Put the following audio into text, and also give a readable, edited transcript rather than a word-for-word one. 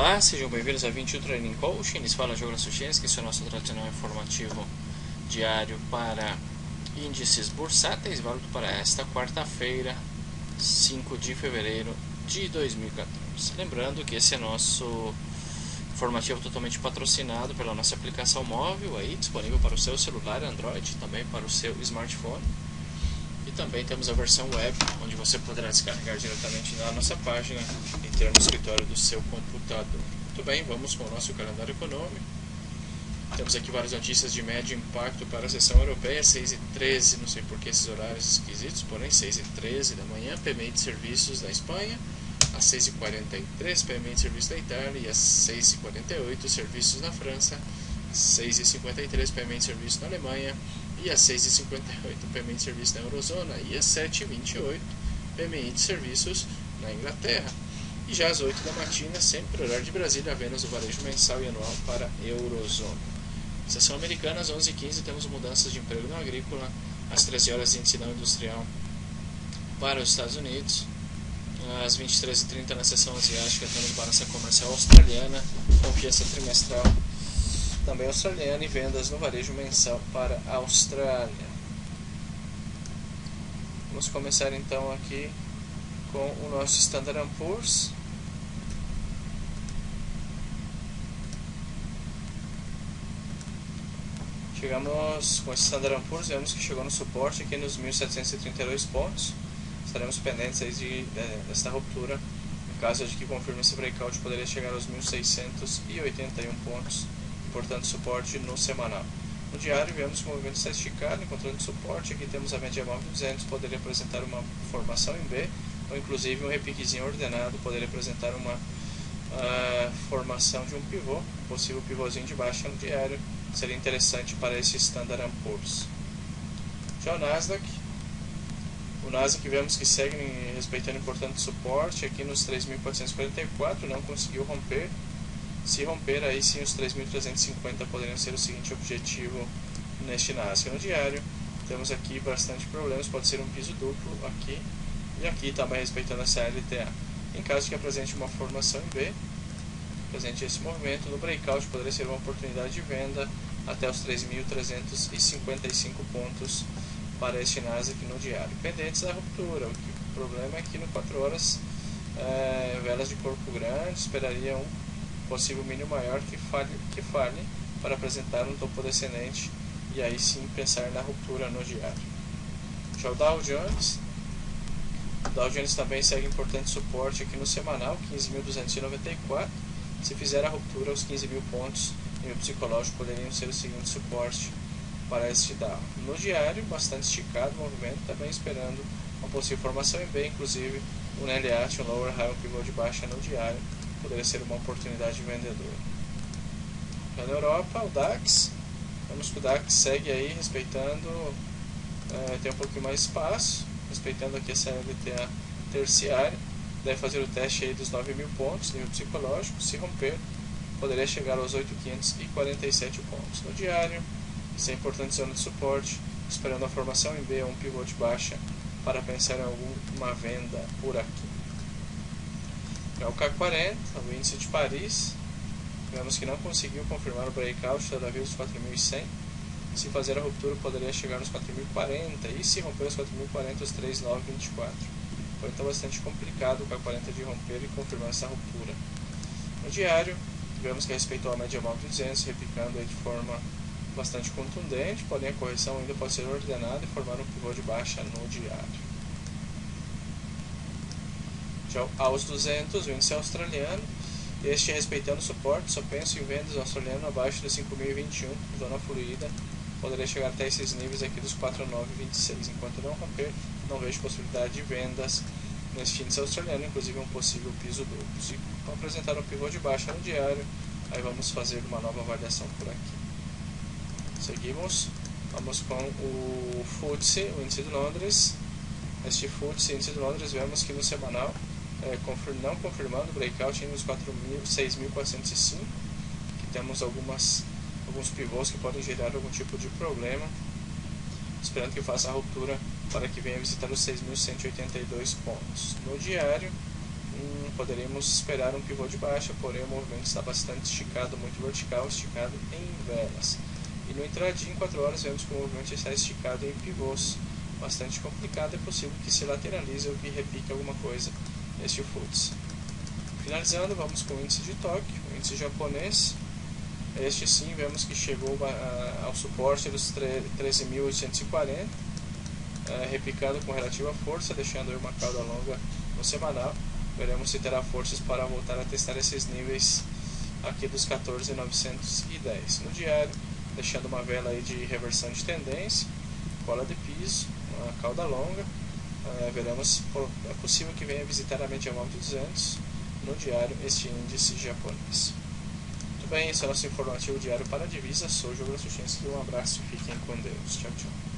Olá, sejam bem-vindos a 21 Training Coaching. Eles falam Diogo Suchinski, esse é o nosso tradicional informativo diário para índices bursáteis, válido para esta quarta-feira, 5 de fevereiro de 2014. Lembrando que esse é nosso informativo totalmente patrocinado pela nossa aplicação móvel, aí, disponível para o seu celular Android, também para o seu smartphone. E também temos a versão web, onde você poderá descarregar diretamente na nossa página e ter no escritório do seu computador. Muito bem, vamos com o nosso calendário econômico. Temos aqui várias notícias de médio impacto para a sessão europeia, 6h13, não sei por que esses horários esquisitos, porém 6h13 da manhã, PMI de serviços da Espanha, às 6h43, PMI de serviços da Itália, e às 6h48, serviços na França, às 6h53, PMI de serviços na Alemanha, e às 6h58, PMI de serviços na Eurozona, e às 7h28, PMI de serviços na Inglaterra. E já às 8 da matina, sempre horário de Brasília, a vendas do varejo mensal e anual para a Eurozona. Sessão americana, às 11h15, temos mudanças de emprego no agrícola, às 13 horas índice não industrial para os Estados Unidos, às 23h30 na sessão asiática, temos balança comercial australiana, confiança trimestral também australiana e vendas no varejo mensal para a Austrália. Vamos começar então aqui com o nosso Standard & Poor's. Chegamos com esse Standard & Poor's, vemos que chegou no suporte aqui nos 1.732 pontos. Estaremos pendentes aí desta ruptura. No caso de que confirme esse breakout, poderia chegar aos 1.681 pontos. Portanto, suporte no semanal. No diário, vemos que o movimento está esticado, encontrando suporte. Aqui temos a média móvel de 200, poderia apresentar uma formação em B, ou inclusive um repiquezinho ordenado, poderia apresentar uma formação de um pivô, possível pivôzinho de baixa no diário, seria interessante para esse Standard & Poor's. Já o Nasdaq vemos que segue respeitando importante suporte, aqui nos 3.444, não conseguiu romper. Se romper, aí sim os 3.350 poderiam ser o seguinte objetivo neste Nasdaq. No diário, temos aqui bastante problemas, pode ser um piso duplo aqui, e aqui também respeitando essa LTA. Em caso de que apresente uma formação em B, apresente esse movimento, no breakout poderia ser uma oportunidade de venda até os 3.355 pontos para este Nasdaq no diário. Pendentes da ruptura, o problema é que no 4 horas, velas de corpo grande, esperaria um possível mínimo maior que falhe para apresentar um topo descendente e aí sim pensar na ruptura no diário. Já o Dow Jones também segue importante suporte aqui no semanal, 15.294. Se fizer a ruptura, os 15.000 pontos em psicológico poderiam ser o seguinte suporte para este Dow. No diário, bastante esticado o movimento, também esperando uma possível formação em B, inclusive um LH, um lower high, um pivô de baixa no diário, poderia ser uma oportunidade de vendedor. Já na Europa, o DAX, vemos que o DAX segue aí respeitando, tem um pouquinho mais espaço, respeitando aqui essa LTA terciária, deve fazer o teste aí dos 9.000 pontos, nível psicológico, se romper, poderia chegar aos 8.547 pontos. No diário, isso é importante zona de suporte, esperando a formação em B ou um pivô de baixa para pensar em alguma venda por aqui. Já o CAC 40, o índice de Paris, vemos que não conseguiu confirmar o breakout todavia os 4.100. Se fazer a ruptura, poderia chegar nos 4.040, e se romper os 4.040, os 3.924. Foi então bastante complicado o CAC 40 de romper e confirmar essa ruptura. No diário, vemos que respeitou a média móvel de 200, repicando aí de forma bastante contundente, porém a correção ainda pode ser ordenada e formar um pivô de baixa no diário. Já aos 200, o índice australiano, este respeitando o suporte, só penso em vendas australiano abaixo de 5.021, zona fluida, poderia chegar até esses níveis aqui dos 4.926. Enquanto não romper, não vejo possibilidade de vendas neste índice australiano, inclusive um possível piso duplo. Se apresentar um pivô de baixa no diário, aí vamos fazer uma nova avaliação por aqui. Seguimos, vamos com o FTSE, o índice de Londres. Este FTSE, índice de Londres, vemos que no semanal, não confirmando o breakout nos 6.405, que temos alguns pivôs que podem gerar algum tipo de problema, esperando que faça a ruptura para que venha visitar os 6.182 pontos. No diário, poderíamos esperar um pivô de baixa, porém o movimento está bastante esticado, muito vertical, esticado em velas. E no intradinho em 4 horas vemos que o movimento está esticado em pivôs, bastante complicado, é possível que se lateralize ou que repique alguma coisa neste FTSE. Finalizando, vamos com o índice de Tóquio, o índice japonês. Este sim, vemos que chegou ao suporte dos 13.840, repicando com relativa força, deixando aí uma cauda longa no semanal. Veremos se terá forças para voltar a testar esses níveis aqui dos 14.910. No diário, deixando uma vela aí de reversão de tendência, cola de piso, uma cauda longa. Veremos, é possível que venha visitar a média móvel de 200 no diário este índice japonês. Muito bem, esse é o nosso informativo diário para a divisa. Sou o Diogo Suchinski, um abraço e fiquem com Deus. Tchau, tchau.